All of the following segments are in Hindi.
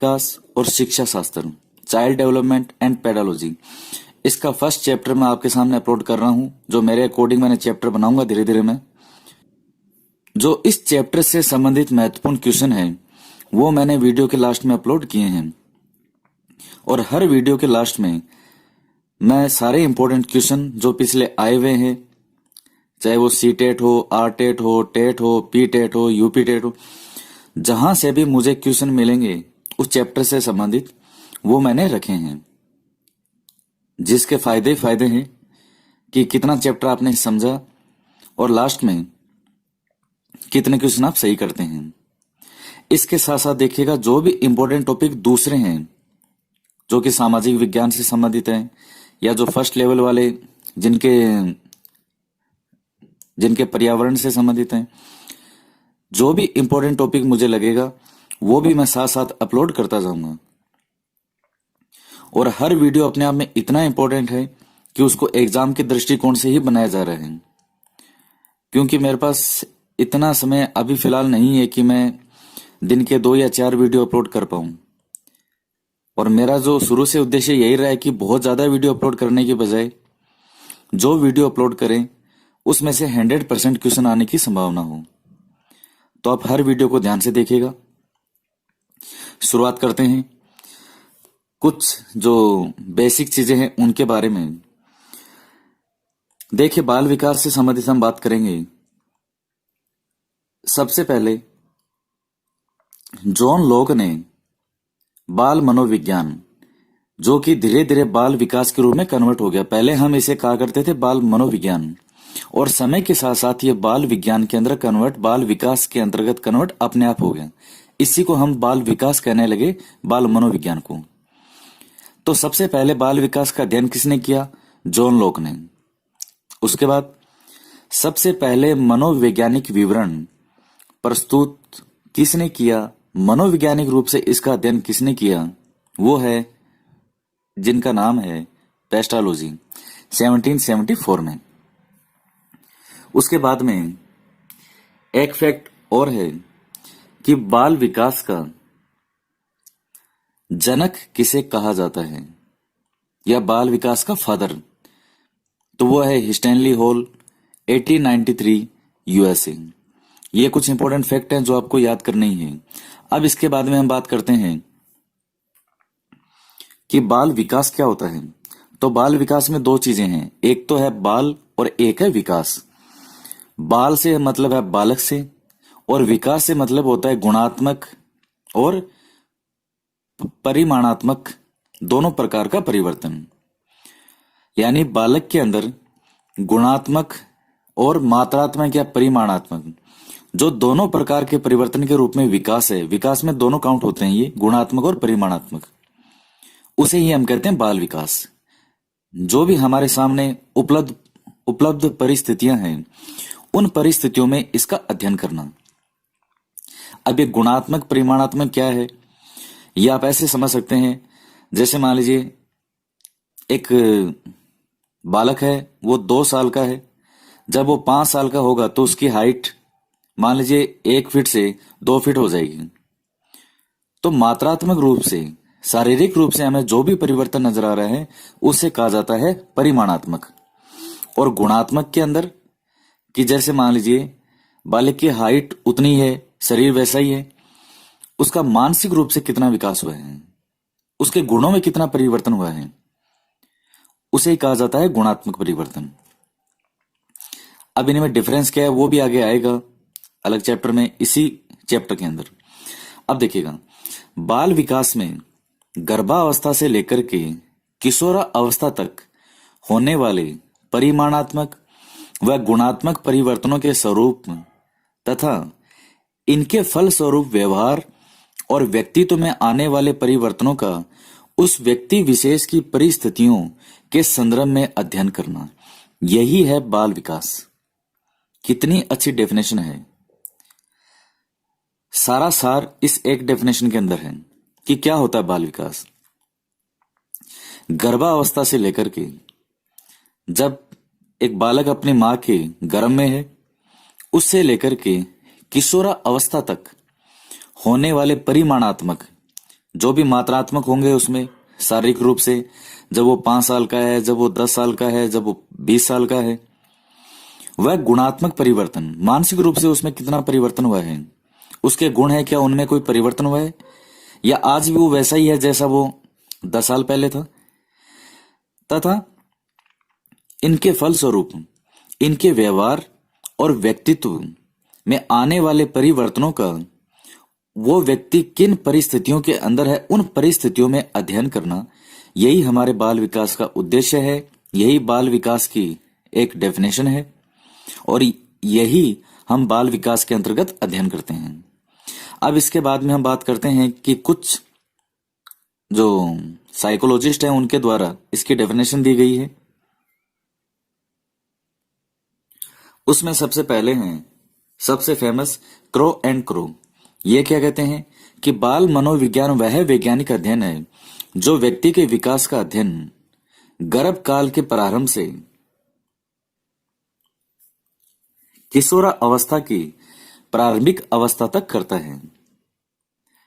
विकास और शिक्षा शास्त्र, चाइल्ड डेवलपमेंट एंड पेडालॉजी। इसका फर्स्ट चैप्टर मैं आपके सामने अपलोड कर रहा हूं, जो मेरे अकॉर्डिंग मैंने चैप्टर बनाऊंगा धीरे धीरे मैं। जो इस चैप्टर से संबंधित महत्वपूर्ण क्वेश्चन है वो मैंने वीडियो के लास्ट में अपलोड किए हैं, और हर वीडियो के लास्ट में मैं सारे इंपॉर्टेंट क्वेश्चन जो पिछले आए हुए हैं, चाहे वो सी टेट हो, आर टेट हो, टेट हो, पी टेट हो, यूपी टेट हो, जहां से भी मुझे क्वेश्चन मिलेंगे उस चैप्टर से संबंधित वो मैंने रखे हैं, जिसके फायदे ही फायदे हैं कि कितना चैप्टर आपने समझा और लास्ट में कितने क्वेश्चन आप सही करते हैं। इसके साथ साथ देखिएगा जो भी इंपॉर्टेंट टॉपिक दूसरे हैं जो कि सामाजिक विज्ञान से संबंधित हैं, या जो फर्स्ट लेवल वाले जिनके पर्यावरण से संबंधित हैं, जो भी इंपॉर्टेंट टॉपिक मुझे लगेगा वो भी मैं साथ साथ अपलोड करता जाऊंगा। और हर वीडियो अपने आप में इतना इंपॉर्टेंट है कि उसको एग्जाम के दृष्टिकोण से ही बनाया जा रहा है, क्योंकि मेरे पास इतना समय अभी फिलहाल नहीं है कि मैं दिन के 2 या 4 वीडियो अपलोड कर पाऊं। और मेरा जो शुरू से उद्देश्य यही रहा है कि बहुत ज्यादा वीडियो अपलोड करने की बजाय जो वीडियो अपलोड करें उसमें से 100% क्वेश्चन आने की संभावना हो। तो आप हर वीडियो को ध्यान से देखिएगा। शुरुआत करते हैं कुछ जो बेसिक चीजें हैं उनके बारे में। देखिए, बाल विकास से संबंधित हम बात करेंगे। सबसे पहले जॉन लॉक ने बाल मनोविज्ञान, जो कि धीरे धीरे बाल विकास के रूप में कन्वर्ट हो गया, पहले हम इसे कहा करते थे बाल मनोविज्ञान, और समय के साथ साथ ये बाल विज्ञान के अंदर कन्वर्ट, बाल विकास के अंतर्गत कन्वर्ट अपने आप हो गया। इसी को हम बाल विकास कहने लगे, बाल मनोविज्ञान को। तो सबसे पहले बाल विकास का अध्ययन किसने किया? जॉन लॉक ने। उसके बाद सबसे पहले मनोवैज्ञानिक विवरण प्रस्तुत किसने किया, मनोवैज्ञानिक रूप से इसका अध्ययन किसने किया? वो है जिनका नाम है पेस्टालोजी, 1774 में। उसके बाद में एक फैक्ट और है कि बाल विकास का जनक किसे कहा जाता है, या बाल विकास का फादर, तो वो है स्टैनली हॉल, 1893, यूएसए। ये कुछ इंपॉर्टेंट फैक्ट हैं जो आपको याद करने ही है। अब इसके बाद में हम बात करते हैं कि बाल विकास क्या होता है। तो बाल विकास में 2 चीजें हैं, एक तो है बाल और एक है विकास। बाल से मतलब है बालक से, और विकास से मतलब होता है गुणात्मक और परिमाणात्मक, दोनों प्रकार का परिवर्तन। यानी बालक के अंदर गुणात्मक और मात्रात्मक या परिमाणात्मक, जो दोनों प्रकार के परिवर्तन के रूप में विकास है। विकास में दोनों काउंट होते हैं, ये गुणात्मक और परिमाणात्मक, उसे ही हम कहते हैं बाल विकास। जो भी हमारे सामने उपलब्ध परिस्थितियां हैं, उन परिस्थितियों में इसका अध्ययन करना। अब ये गुणात्मक परिमाणात्मक क्या है, ये आप ऐसे समझ सकते हैं, जैसे मान लीजिए एक बालक है, वो 2 साल का है। जब वो 5 साल का होगा तो उसकी हाइट मान लीजिए 1 फीट से 2 फीट हो जाएगी। तो मात्रात्मक रूप से, शारीरिक रूप से हमें जो भी परिवर्तन नजर आ रहा है उसे कहा जाता है परिमाणात्मक। और गुणात्मक के अंदर कि जैसे मान लीजिए बालक की हाइट उतनी है, शरीर वैसा ही है, उसका मानसिक रूप से कितना विकास हुआ है, उसके गुणों में कितना परिवर्तन हुआ है, उसे ही कहा जाता है गुणात्मक परिवर्तन। अब इनमें डिफरेंस क्या है वो भी आगे आएगा अलग चैप्टर में, इसी चैप्टर के अंदर। अब देखिएगा, बाल विकास में गर्भावस्था से लेकर के किशोरा अवस्था तक होने वाले परिमाणात्मक व गुणात्मक परिवर्तनों के स्वरूप तथा इनके फल स्वरूप व्यवहार और व्यक्तित्व में आने वाले परिवर्तनों का उस व्यक्ति विशेष की परिस्थितियों के संदर्भ में अध्ययन करना, यही है बाल विकास। कितनी अच्छी डेफिनेशन है। सारा सार इस एक डेफिनेशन के अंदर है कि क्या होता है बाल विकास। गर्भावस्था से लेकर के जब एक बालक अपनी मां के गर्भ में है, उससे लेकर के किशोरा अवस्था तक होने वाले परिमाणात्मक जो भी मात्रात्मक होंगे उसमें शारीरिक रूप से, जब वो 5 साल का है, जब वो 10 साल का है, जब वो 20 साल का है, वह गुणात्मक परिवर्तन मानसिक रूप से उसमें कितना परिवर्तन हुआ है, उसके गुण है क्या, उनमें कोई परिवर्तन हुआ है, या आज भी वो वैसा ही है जैसा वो 10 साल पहले था, तथा इनके फलस्वरूप इनके व्यवहार और व्यक्तित्व में आने वाले परिवर्तनों का वो व्यक्ति किन परिस्थितियों के अंदर है, उन परिस्थितियों में अध्ययन करना, यही हमारे बाल विकास का उद्देश्य है, यही बाल विकास की एक डेफिनेशन है, और यही हम बाल विकास के अंतर्गत अध्ययन करते हैं। अब इसके बाद में हम बात करते हैं कि कुछ जो साइकोलॉजिस्ट हैं उनके द्वारा इसकी डेफिनेशन दी गई है। उसमें सबसे पहले हैं सबसे फेमस क्रो एंड क्रो। ये क्या कहते हैं कि बाल मनोविज्ञान वह वैज्ञानिक अध्ययन है जो व्यक्ति के विकास का अध्ययन गर्भ काल के प्रारंभ से किशोरा अवस्था की प्रारंभिक अवस्था तक करता है।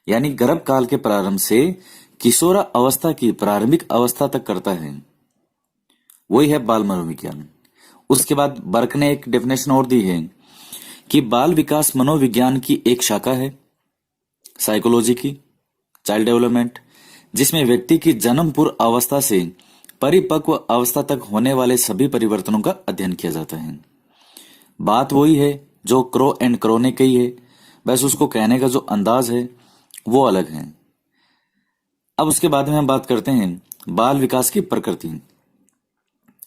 यानी गर्भ काल के प्रारंभ से किशोरा अवस्था की प्रारंभिक अवस्था तक करता है, वही है बाल मनोविज्ञान। उसके बाद बर्क ने एक डेफिनेशन और दी है कि बाल विकास मनोविज्ञान की एक शाखा है साइकोलॉजी की, चाइल्ड डेवलपमेंट, जिसमें व्यक्ति की जन्म पूर्व अवस्था से परिपक्व अवस्था तक होने वाले सभी परिवर्तनों का अध्ययन किया जाता है। बात वही है जो क्रो एंड क्रो ने कही है, बस उसको कहने का जो अंदाज है वो अलग है। अब उसके बाद में हम बात करते हैं बाल विकास की प्रकृति।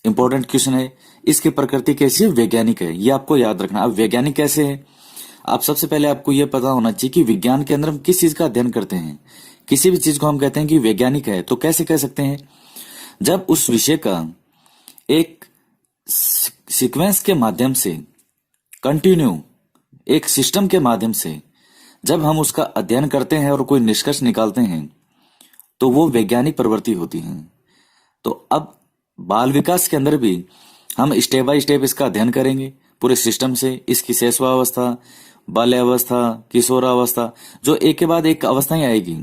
इंपॉर्टेंट क्वेश्चन है, इसकी प्रकृति कैसी है? वैज्ञानिक है, ये आपको याद रखना। अब वैज्ञानिक कैसे है, आप सबसे पहले आपको यह पता होना चाहिए कि विज्ञान के अंदर हम किस चीज का अध्ययन करते हैं। किसी भी चीज को हम कहते हैं कि वैज्ञानिक है, तो कैसे कह सकते हैं? जब उस विषय का एक सीक्वेंस के माध्यम से, कंटिन्यू एक सिस्टम के माध्यम से जब हम उसका अध्ययन करते हैं और कोई निष्कर्ष निकालते हैं, तो वो वैज्ञानिक प्रवृत्ति होती है। तो अब बाल विकास के अंदर भी हम स्टेप बाय स्टेप इसका अध्ययन करेंगे पूरे सिस्टम से, इसकी शैशवावस्था, बाल्यावस्था, किशोरावस्था, जो एक के बाद एक अवस्थाएं आएगी,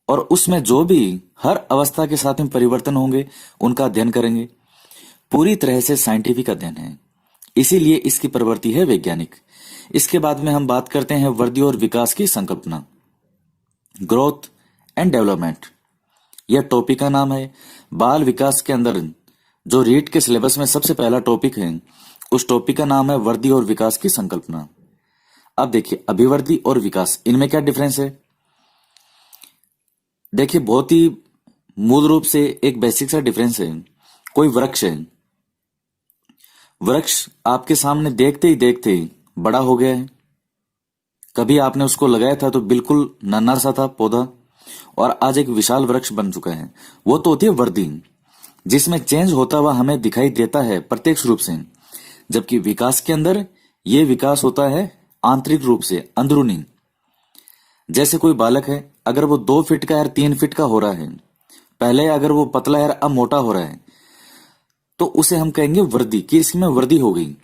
और उसमें जो भी हर अवस्था के साथ में परिवर्तन होंगे उनका अध्ययन करेंगे। पूरी तरह से साइंटिफिक अध्ययन है, इसीलिए इसकी प्रवृत्ति है वैज्ञानिक। इसके बाद में हम बात करते हैं वृद्धि और विकास की संकल्पना, ग्रोथ एंड डेवलपमेंट। यह टॉपिक का नाम है। बाल विकास के अंदर जो रीट के सिलेबस में सबसे पहला टॉपिक है, उस टॉपिक का नाम है वृद्धि और विकास की संकल्पना। अब देखिए, अभिवृद्धि और विकास, इनमें क्या डिफरेंस है? देखिए, बहुत ही मूल रूप से एक बेसिक सा डिफरेंस है। कोई वृक्ष है, वृक्ष आपके सामने देखते ही देखते बड़ा हो गया है। कभी आपने उसको लगाया था तो बिल्कुल नन्हा सा था पौधा, और आज एक विशाल वृक्ष बन चुका है। वो तो होती है वृद्धि, जिसमें चेंज होता हुआ हमें दिखाई देता है प्रत्यक्ष रूप से। जबकि विकास के अंदर ये विकास होता है आंतरिक रूप से, अंदरूनी। जैसे कोई बालक है, अगर वो 2 फीट का या 3 फीट का हो रहा है, पहले अगर वो पतला है अब मोटा हो रहा है, तो उसे हम कहेंगे वृद्धि, कि इसमें वृद्धि हो गई।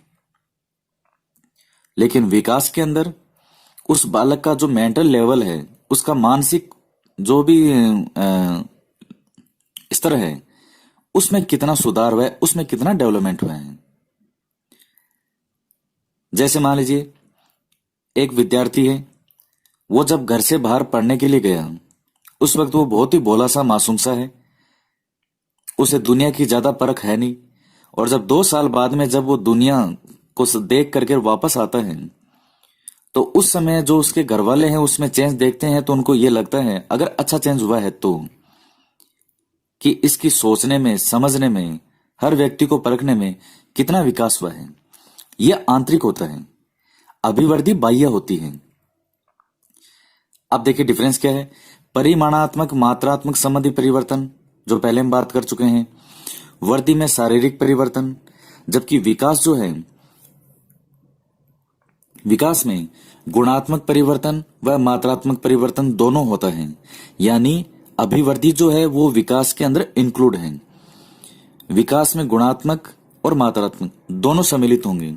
लेकिन विकास के अंदर उस बालक का जो मेंटल लेवल है, उसका मानसिक जो भी स्तर है, उसमें कितना सुधार हुआ है, उसमें कितना डेवलपमेंट हुआ है। जैसे मान लीजिए एक विद्यार्थी है, वो जब घर से बाहर पढ़ने के लिए गया, उस वक्त वो बहुत ही भोला सा, मासूम सा है, उसे दुनिया की ज्यादा परख है नहीं। और जब 2 साल बाद में जब वो दुनिया को देख करके वापस आता है, तो उस समय जो उसके घर वाले हैं उसमें चेंज देखते हैं, तो उनको ये लगता है, अगर अच्छा चेंज हुआ है तो, कि इसकी सोचने में, समझने में, हर व्यक्ति को परखने में कितना विकास हुआ है। यह आंतरिक होता है, अभिवृद्धि बाह्य होती है। अब देखिए डिफरेंस क्या है। परिमाणात्मक, मात्रात्मक संबंधी परिवर्तन जो पहले हम बात कर चुके हैं, वृद्धि में शारीरिक परिवर्तन, जबकि विकास जो है, विकास में गुणात्मक परिवर्तन व मात्रात्मक परिवर्तन दोनों होता है। यानी अभिवृद्धि जो है वो विकास के अंदर इंक्लूड है। विकास में गुणात्मक और मात्रात्मक दोनों सम्मिलित होंगे।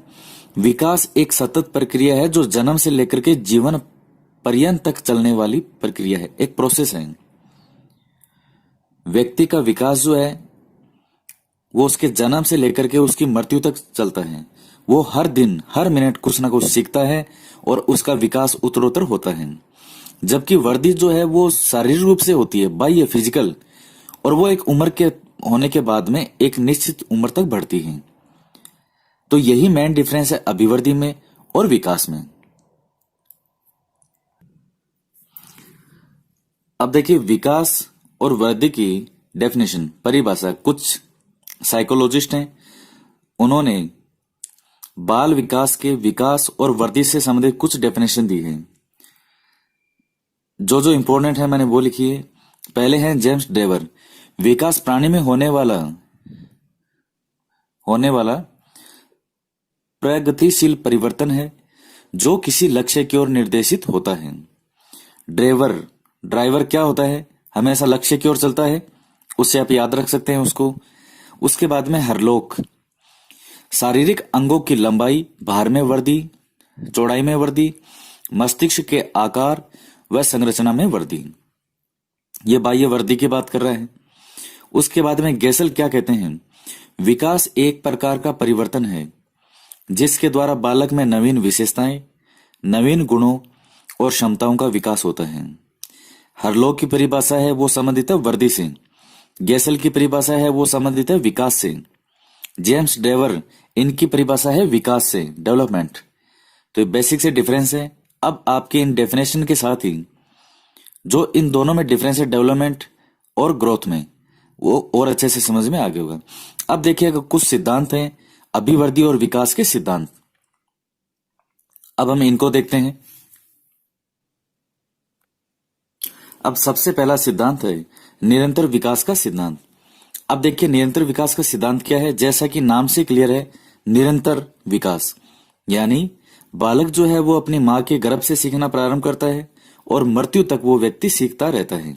विकास एक सतत प्रक्रिया है जो जन्म से लेकर के जीवन पर्यंत तक चलने वाली प्रक्रिया है, एक प्रोसेस है। व्यक्ति का विकास जो है वो उसके जन्म से लेकर के उसकी मृत्यु तक चलता है। वो हर दिन हर मिनट कुछ ना कुछ सीखता है और उसका विकास उत्तरोत्तर होता है। जबकि वर्दी जो है वो शारीरिक रूप से होती है, बाह्य फिजिकल, और वो एक उम्र के होने के बाद में एक निश्चित उम्र तक बढ़ती है। तो यही मेन डिफरेंस है अभिवृद्धि में और विकास में। अब देखिए विकास और वृद्धि की डेफिनेशन, परिभाषा, कुछ साइकोलॉजिस्ट हैं उन्होंने बाल विकास के विकास और वृद्धि से संबंधित कुछ डेफिनेशन दी है। जो जो इंपॉर्टेंट है मैंने वो लिखी है। पहले है जेम्स ड्रेवर, विकास प्राणी में होने वाला प्रगतिशील परिवर्तन है जो किसी लक्ष्य की ओर निर्देशित होता है। ड्राइवर क्या होता है, हमेशा लक्ष्य की ओर चलता है, उससे आप याद रख सकते हैं उसको। उसके बाद में हरलोक, शारीरिक अंगों की लंबाई, भार में वृद्धि, चौड़ाई में वृद्धि, मस्तिष्क के आकार व संरचना में वृद्धि। ये बाह्य वृद्धि की बात कर रहा है। उसके बाद में गेसल क्या कहते हैं, विकास एक प्रकार का परिवर्तन है जिसके द्वारा बालक में नवीन विशेषताएं, नवीन गुणों और क्षमताओं का विकास होता है। हरलोक की परिभाषा है वो संबंधित है वृद्धि से, गेसल की परिभाषा है वो संबंधित है विकास से, जेम्स ड्रेवर इनकी परिभाषा है विकास से, डेवलपमेंट। तो बेसिक से डिफरेंस है। अब आपके इन डेफिनेशन के साथ ही जो इन दोनों में डिफरेंस है डेवलपमेंट और ग्रोथ में, वो और अच्छे से समझ में आ गया होगा। अब देखिएगा कुछ सिद्धांत हैं अभिवृद्धि और विकास के सिद्धांत। अब हम इनको देखते हैं। अब सबसे पहला सिद्धांत है निरंतर विकास का सिद्धांत। अब देखिए निरंतर विकास का सिद्धांत क्या है, जैसा कि नाम से क्लियर है, निरंतर विकास यानी बालक जो है वो अपनी मां के गर्भ से सीखना प्रारंभ करता है और मृत्यु तक वो व्यक्ति सीखता रहता है।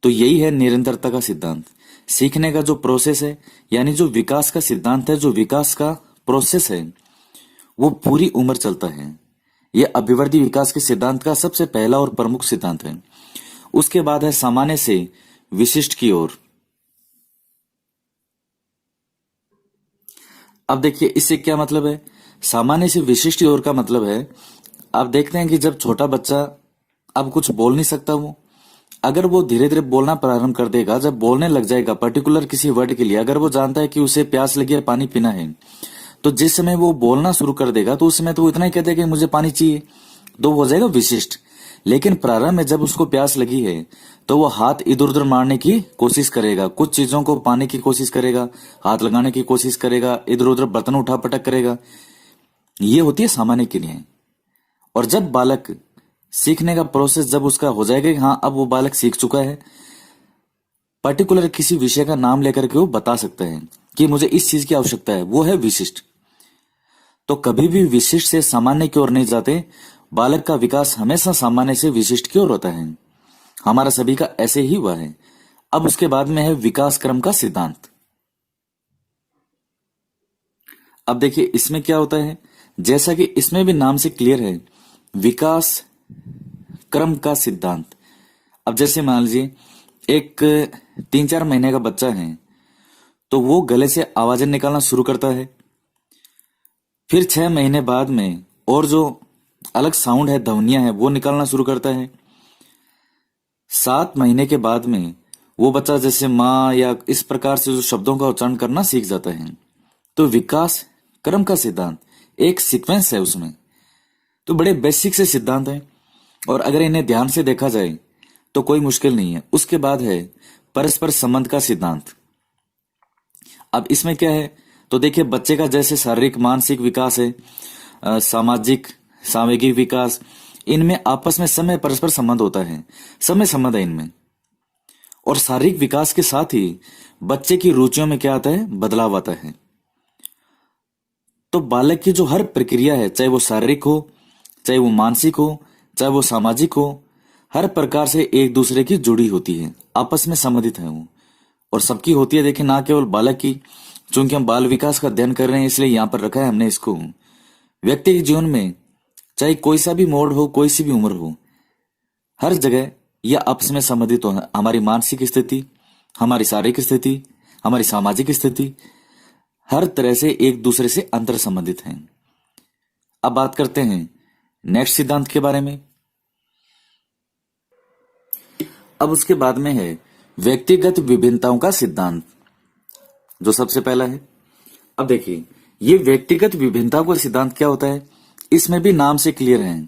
तो यही है निरंतरता का सिद्धांत। सीखने का जो प्रोसेस है यानी जो विकास का सिद्धांत है, जो विकास का प्रोसेस है वो पूरी उम्र चलता है। यह अभिवृद्धि विकास के सिद्धांत का सबसे पहला और प्रमुख सिद्धांत है। उसके बाद है सामान्य से विशिष्ट की ओर। अब देखिए इससे क्या मतलब है, सामान्य से विशिष्ट की ओर का मतलब है, आप देखते हैं कि जब छोटा बच्चा अब कुछ बोल नहीं सकता, वो अगर वो धीरे धीरे बोलना प्रारंभ कर देगा, जब बोलने लग जाएगा पर्टिकुलर किसी वर्ड के लिए, अगर वो जानता है कि उसे प्यास लगी है, पानी पीना है, तो जिस समय वो बोलना शुरू कर देगा तो उस समय तो वो इतना ही कहता है कि मुझे पानी चाहिए, तो वो हो जाएगा विशिष्ट। लेकिन प्रारंभ में जब उसको प्यास लगी है तो वो हाथ इधर उधर मारने की कोशिश करेगा, कुछ चीजों को पाने की कोशिश करेगा, हाथ लगाने की कोशिश करेगा, इधर उधर बर्तन उठा पटक करेगा। ये होती है सामान्य क्रियाएं। और जब बालक सीखने का प्रोसेस जब उसका हो जाएगा कि हाँ अब वो बालक सीख चुका है, पर्टिकुलर किसी विषय का नाम लेकर के वो बता सकते हैं कि मुझे इस चीज की आवश्यकता है, वो है विशिष्ट। तो कभी भी विशिष्ट से सामान्य की ओर नहीं जाते, बालक का विकास हमेशा सामान्य से विशिष्ट की ओर होता है। हमारा सभी का ऐसे ही हुआ है। अब उसके बाद में है विकास क्रम का सिद्धांत। अब देखिए इसमें क्या होता है, जैसा कि इसमें भी नाम से क्लियर है, विकास क्रम का सिद्धांत। अब जैसे मान लीजिए एक 3-4 महीने का बच्चा है तो वो गले से आवाजें निकालना शुरू करता है। फिर 6 महीने बाद में और जो अलग साउंड है, ध्वनियां है, वो निकालना शुरू करता है। 7 महीने के बाद में वो बच्चा जैसे माँ या इस प्रकार से जो शब्दों का उच्चारण करना सीख जाता है। तो विकास क्रम का सिद्धांत एक सीक्वेंस है उसमें। तो बड़े बेसिक से सिद्धांत हैं और अगर इन्हें ध्यान से देखा जाए तो कोई मुश्किल नहीं है। उसके बाद है परस्पर संबंध का सिद्धांत। अब इसमें क्या है, तो देखिए बच्चे का जैसे शारीरिक मानसिक विकास है, सामाजिक सामूहिक विकास, इनमें आपस में समय परस्पर संबंध होता है, समय संबंध है इनमें। और शारीरिक विकास के साथ ही बच्चे की रुचियों में क्या आता है, बदलाव आता है। तो बालक की जो हर प्रक्रिया है, चाहे वो शारीरिक हो, चाहे वो मानसिक हो, चाहे वो सामाजिक हो, हर प्रकार से एक दूसरे की जुड़ी होती है, आपस में संबंधित है वो, और सबकी होती है। देखिए ना केवल बालक की, चूंकि हम बाल विकास का अध्ययन कर रहे हैं इसलिए यहां पर रखा है हमने इसको। व्यक्ति के जीवन में चाहे कोई सा भी मोड हो, कोई सी भी उम्र हो, हर जगह यह आपस में संबंधित हो। हमारी मानसिक स्थिति, हमारी शारीरिक स्थिति, हमारी सामाजिक स्थिति, हर तरह से एक दूसरे से अंतर संबंधित हैं। अब बात करते हैं नेक्स्ट सिद्धांत के बारे में। अब उसके बाद में है व्यक्तिगत विभिन्नताओं का सिद्धांत, जो सबसे पहला है। अब देखिए, ये व्यक्तिगत विभिन्नताओं का सिद्धांत क्या होता है, इसमें भी नाम से क्लियर है।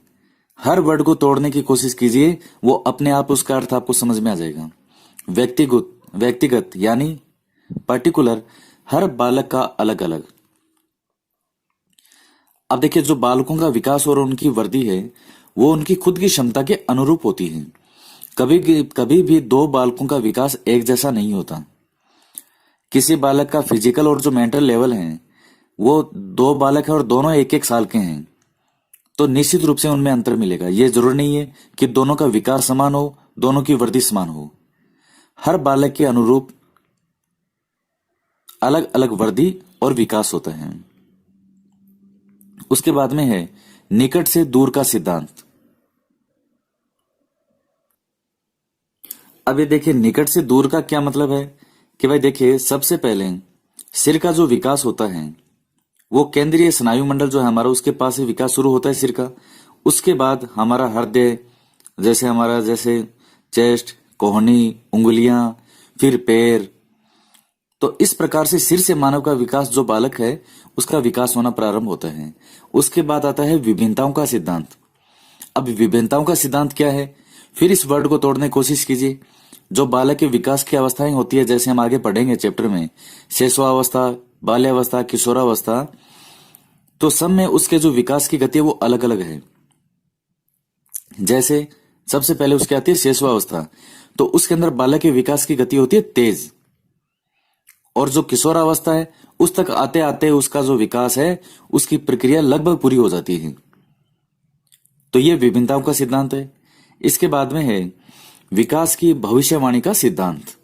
हर वर्ड को तोड़ने की कोशिश कीजिए, वो अपने आप उसका अर्थ आपको समझ में आ जाएगा। व्यक्तिगत यानी पर्टिकुलर, हर बालक का अलग अलग। अब देखिए, जो बालकों का विकास और उनकी वृद्धि है वो उनकी खुद की क्षमता के अनुरूप होती है। कभी भी दो बालकों का विकास एक जैसा नहीं होता। किसी बालक का फिजिकल और जो मेंटल लेवल है, वो दो बालक है और दोनों एक एक साल के हैं, तो निश्चित रूप से उनमें अंतर मिलेगा। ये जरूरी नहीं है कि दोनों का विकास समान हो, दोनों की वृद्धि समान हो। हर बालक के अनुरूप अलग अलग वृद्धि और विकास होता है। उसके बाद में है निकट से दूर का सिद्धांत। अब ये देखिए, निकट से दूर का क्या मतलब है कि भाई देखिए, सबसे पहले सिर का जो विकास होता है वो केंद्रीय स्नायु मंडल जो है हमारा, उसके पास से विकास शुरू होता है सिर का। उसके बाद हमारा हृदय, जैसे चेस्ट, कोहनी, उंगलियां, फिर पैर। तो इस प्रकार से सिर से मानव का विकास, जो बालक है उसका विकास होना प्रारंभ होता है। उसके बाद आता है विभिन्नताओं का सिद्धांत। अब विभिन्नताओं का सिद्धांत क्या है, फिर इस वर्ड को तोड़ने की कोशिश कीजिए। जो बालक के विकास की अवस्थाएं होती है, जैसे हम आगे पढ़ेंगे चैप्टर में, शैशवावस्था, बाल्यावस्था, किशोरावस्था, तो सब में उसके जो विकास की गति है वो अलग अलग है। जैसे सबसे पहले उसके आती है शैशवावस्था, तो उसके अंदर बालक के विकास की गति होती है तेज। और जो किशोरावस्था है, उस तक आते आते उसका जो विकास है उसकी प्रक्रिया लगभग पूरी हो जाती है। तो ये विभिन्नताओं का सिद्धांत है। इसके बाद में है विकास की भविष्यवाणी का सिद्धांत।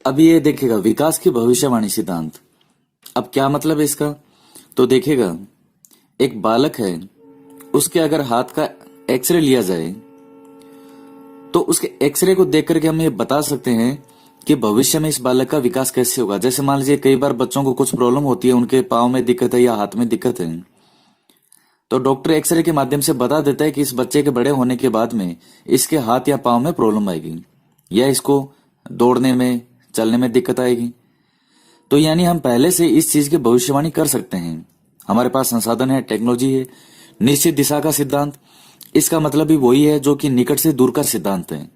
अब ये देखिएगा, विकास की भविष्यवाणी सिद्धांत, अब क्या मतलब है इसका, तो देखिएगा, एक बालक है, उसके अगर हाथ का एक्सरे लिया जाए तो उसके एक्सरे को देख करके हम ये बता सकते हैं कि भविष्य में इस बालक का विकास कैसे होगा। जैसे मान लीजिए, कई बार बच्चों को कुछ प्रॉब्लम होती है, उनके पाँव में दिक्कत है या हाथ में दिक्कत है, तो डॉक्टर एक्सरे के माध्यम से बता देता है कि इस बच्चे के बड़े होने के बाद में इसके हाथ या पाँव में प्रॉब्लम आएगी, या इसको दौड़ने में, चलने में दिक्कत आएगी। तो यानी हम पहले से इस चीज की भविष्यवाणी कर सकते हैं। हमारे पास संसाधन है, टेक्नोलॉजी है। निश्चित दिशा का सिद्धांत, इसका मतलब भी वही है जो कि निकट से दूर का सिद्धांत है।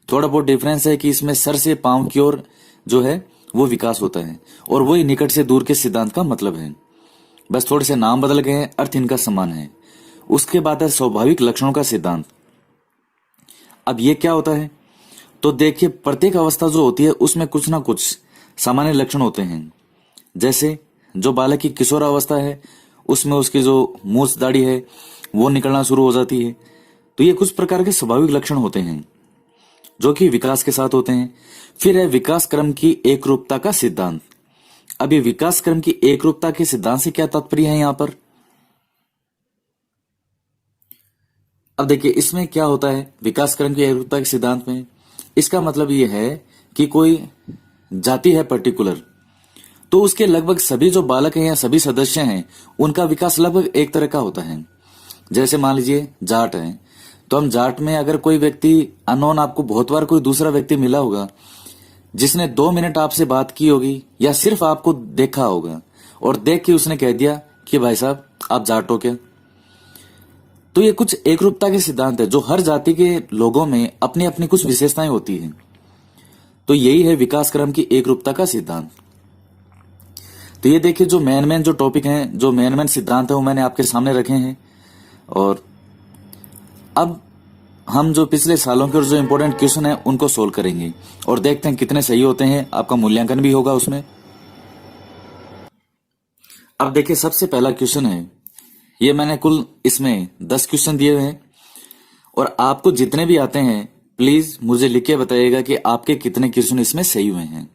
थोड़ा बहुत डिफरेंस है कि इसमें सर से पांव की ओर जो है वो विकास होता है, और वही निकट से दूर के सिद्धांत का मतलब है। बस थोड़े से नाम बदल गए हैं, अर्थ इनका समान है। उसके बाद है स्वाभाविक लक्षणों का सिद्धांत। अब ये क्या होता है, तो देखिए, प्रत्येक अवस्था जो होती है उसमें कुछ ना कुछ सामान्य लक्षण होते हैं। जैसे जो बालक की किशोरावस्था है, उसमें उसकी जो मूछ दाढ़ी है वो निकलना शुरू हो जाती है। तो ये कुछ प्रकार के स्वाभाविक लक्षण होते हैं जो कि विकास के साथ होते हैं। फिर है विकास क्रम की एकरूपता का सिद्धांत। अब ये विकास क्रम की एकरूपता के सिद्धांत से क्या तात्पर्य है यहां पर, अब देखिए, इसमें क्या होता है विकास क्रम की एकरूपता के सिद्धांत में, इसका मतलब ये है कि कोई जाति है पर्टिकुलर, तो उसके लगभग सभी जो बालक हैं या सभी सदस्य हैं उनका विकास लगभग एक तरह का होता है। जैसे मान लीजिए जाट है, तो हम जाट में अगर कोई व्यक्ति अननोन, आपको बहुत बार कोई दूसरा व्यक्ति मिला होगा जिसने 2 मिनट आपसे बात की होगी या सिर्फ आपको देखा होगा, और देख के उसने कह दिया कि भाई साहब आप जाट हो क्या। तो ये कुछ एकरूपता के सिद्धांत है, जो हर जाति के लोगों में अपनी अपनी कुछ विशेषताएं होती हैं। तो यही है विकास क्रम की एकरूपता का सिद्धांत। तो ये देखिए, जो मेन जो टॉपिक हैं, जो मेन सिद्धांत है, वो मैंने आपके सामने रखे हैं। और अब हम जो पिछले सालों के और जो इंपॉर्टेंट क्वेश्चन है उनको सोल्व करेंगे और देखते हैं कितने सही होते हैं। आपका मूल्यांकन भी होगा उसमें। अब देखिए, सबसे पहला क्वेश्चन है, ये मैंने कुल इसमें 10 क्वेश्चन दिए हुए हैं, और आपको जितने भी आते हैं प्लीज मुझे लिख के बताइएगा कि आपके कितने क्वेश्चन इसमें सही हुए हैं।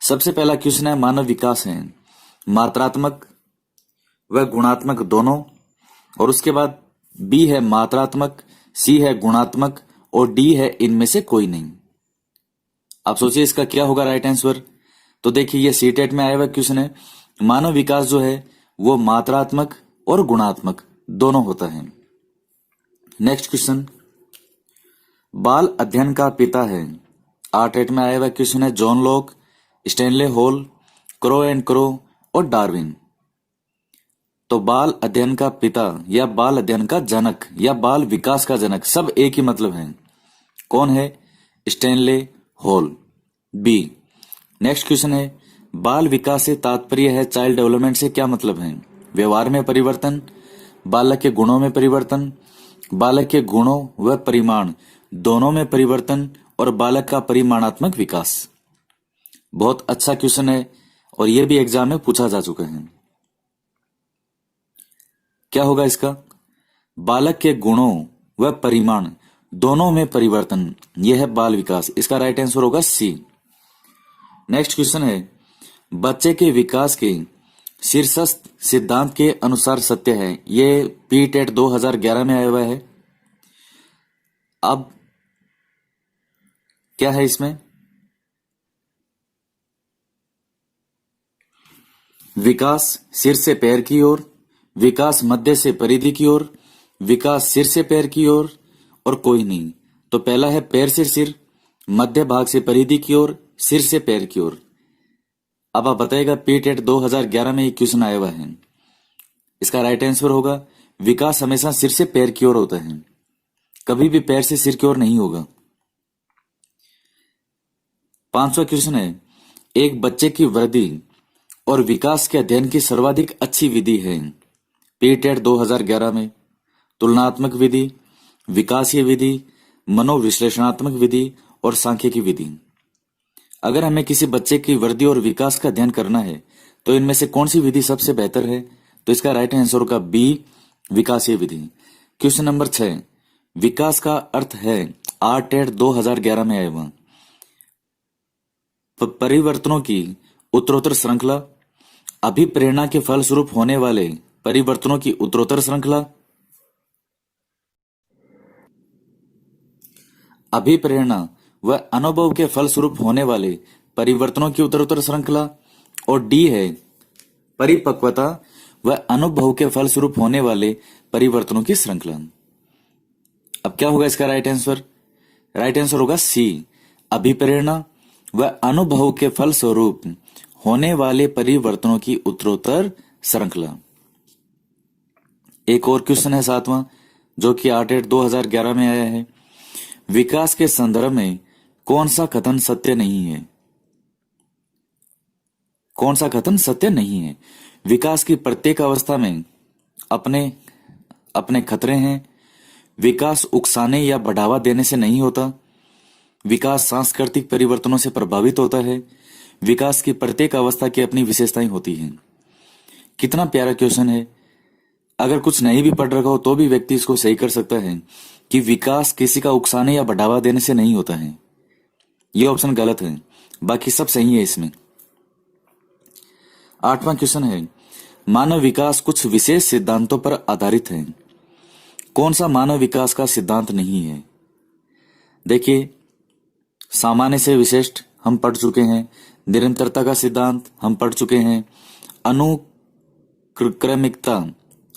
सबसे पहला क्वेश्चन है मानव विकास है मात्रात्मक व गुणात्मक दोनों, और उसके बाद बी है मात्रात्मक, सी है गुणात्मक और डी है इनमें से कोई नहीं। आप सोचिए इसका क्या होगा राइट आंसर। तो देखिए ये सीटेट में आया हुआ क्वेश्चन है, मानव विकास जो है वो मात्रात्मक और गुणात्मक दोनों होता है। नेक्स्ट क्वेश्चन, बाल अध्ययन का पिता है, आर्ट में आया हुआ क्वेश्चन है John Locke, Stanley hall, crow and crow और डार्विन। तो बाल अध्ययन का पिता या बाल अध्ययन का जनक या बाल विकास का जनक सब एक ही मतलब है। कौन है? Stanley Hall, B. Next question है, बाल विकास से तात्पर्य है चाइल्ड डेवलपमेंट से क्या मतलब है? व्यवहार में परिवर्तन, बालक के गुणों में परिवर्तन, बालक के गुणों व परिमाण दोनों में परिवर्तन और बालक का परिमाणात्मक विकास। बहुत अच्छा क्वेश्चन है और यह भी एग्जाम में पूछा जा चुका है। क्या होगा इसका? बालक के गुणों व परिमाण दोनों में परिवर्तन, यह है बाल विकास। इसका राइट आंसर होगा सी। नेक्स्ट क्वेश्चन है, बच्चे के विकास के शीर्षस्थ सिद्धांत के अनुसार सत्य है। यह पीटेट 2011 में आया हुआ है। अब क्या है इसमें? विकास सिर से पैर की ओर, विकास मध्य से परिधि की ओर, विकास सिर से पैर की ओर और कोई नहीं। तो पहला है पैर से सिर, मध्य भाग से परिधि की ओर, सिर से पैर की ओर। अब आप बताइएगा पीटेट 2011 में ये क्वेश्चन आया हुआ है। इसका राइट आंसर होगा विकास हमेशा सिर से पैर की ओर होता है, कभी भी पैर से सिर की ओर नहीं होगा। 5वां क्वेश्चन है, एक बच्चे की वृद्धि और विकास के अध्ययन की सर्वाधिक अच्छी विधि है। पीटेट 2011 में तुलनात्मक विधि, विकासीय विधि, मनोविश्लेषणात्मक विधि और सांख्यिकी विधि। अगर हमें किसी बच्चे की वृद्धि और विकास का अध्ययन करना है तो इनमें से कौन सी विधि सबसे बेहतर है? तो इसका राइट आंसर होगा बी, विकासीय विधि। क्वेश्चन नंबर 6, विकास का अर्थ है आरटेट 2011 में आया हुआ परिवर्तनों की उत्तरोत्तर श्रृंखला, अभिप्रेरणा के फलस्वरूप होने वाले परिवर्तनों की उत्तरोत्तर श्रृंखला, अभिप्रेरणा व अनुभव के फलस्वरूप होने वाले परिवर्तनों की उत्तरोत्तर श्रृंखला, और डी है परिपक्वता व अनुभव के फलस्वरूप होने वाले परिवर्तनों की श्रृंखला। अब क्या होगा इसका राइट आंसर? राइट आंसर होगा सी, अभिप्रेरणा व अनुभव के फलस्वरूप होने वाले परिवर्तनों की उत्तरोत्तर श्रृंखला। एक और क्वेश्चन है 7वां, जो कि आरटेट 2011 में आया है। विकास के संदर्भ में कौन सा कथन सत्य नहीं है? कौन सा कथन सत्य नहीं है? विकास की प्रत्येक अवस्था में अपने अपने खतरे हैं। विकास उकसाने या बढ़ावा देने से नहीं होता। विकास सांस्कृतिक परिवर्तनों से प्रभावित होता है। विकास की प्रत्येक अवस्था की अपनी विशेषताएं होती हैं। कितना प्यारा क्वेश्चन है। अगर कुछ नहीं भी पढ़ रखा हो तो भी व्यक्ति इसको सही कर सकता है कि विकास किसी का उकसाने या बढ़ावा देने से नहीं होता है। यह ऑप्शन गलत है, बाकी सब सही है इसमें। 8वां क्वेश्चन है, मानव विकास कुछ विशेष सिद्धांतों पर आधारित है। कौन सा मानव विकास का सिद्धांत नहीं है? देखिए, सामान्य से विशिष्ट हम पढ़ चुके हैं, निरंतरता का सिद्धांत हम पढ़ चुके हैं,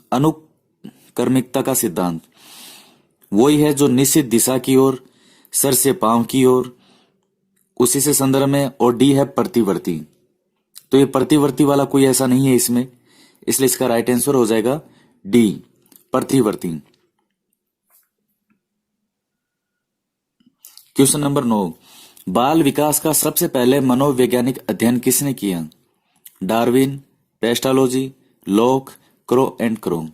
अनुक्रमिकता का सिद्धांत वही है जो निश्चित दिशा की ओर, सर से पांव की ओर, उसी से संदर्भ में, और डी है प्रतिवर्ती। तो ये प्रतिवर्ती वाला कोई ऐसा नहीं है इसमें, इसलिए इसका राइट आंसर हो जाएगा डी, प्रतिवर्ती। क्वेश्चन नंबर 9, बाल विकास का सबसे पहले मनोवैज्ञानिक अध्ययन किसने किया? Darwin, Pestalozzi, Locke, Crow and Crow.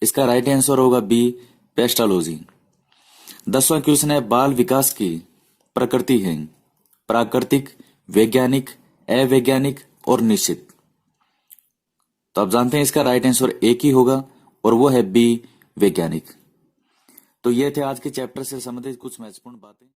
इसका राइट आंसर होगा बी, पेस्टालोजी। 10वां क्वेश्चन है, बाल विकास की प्रकृति है प्राकृतिक, वैज्ञानिक, अवैज्ञानिक और निश्चित। तो आप जानते हैं इसका राइट आंसर एक ही होगा और वो है बी, वैज्ञानिक। तो ये थे आज के चैप्टर से संबंधित कुछ महत्वपूर्ण बातें।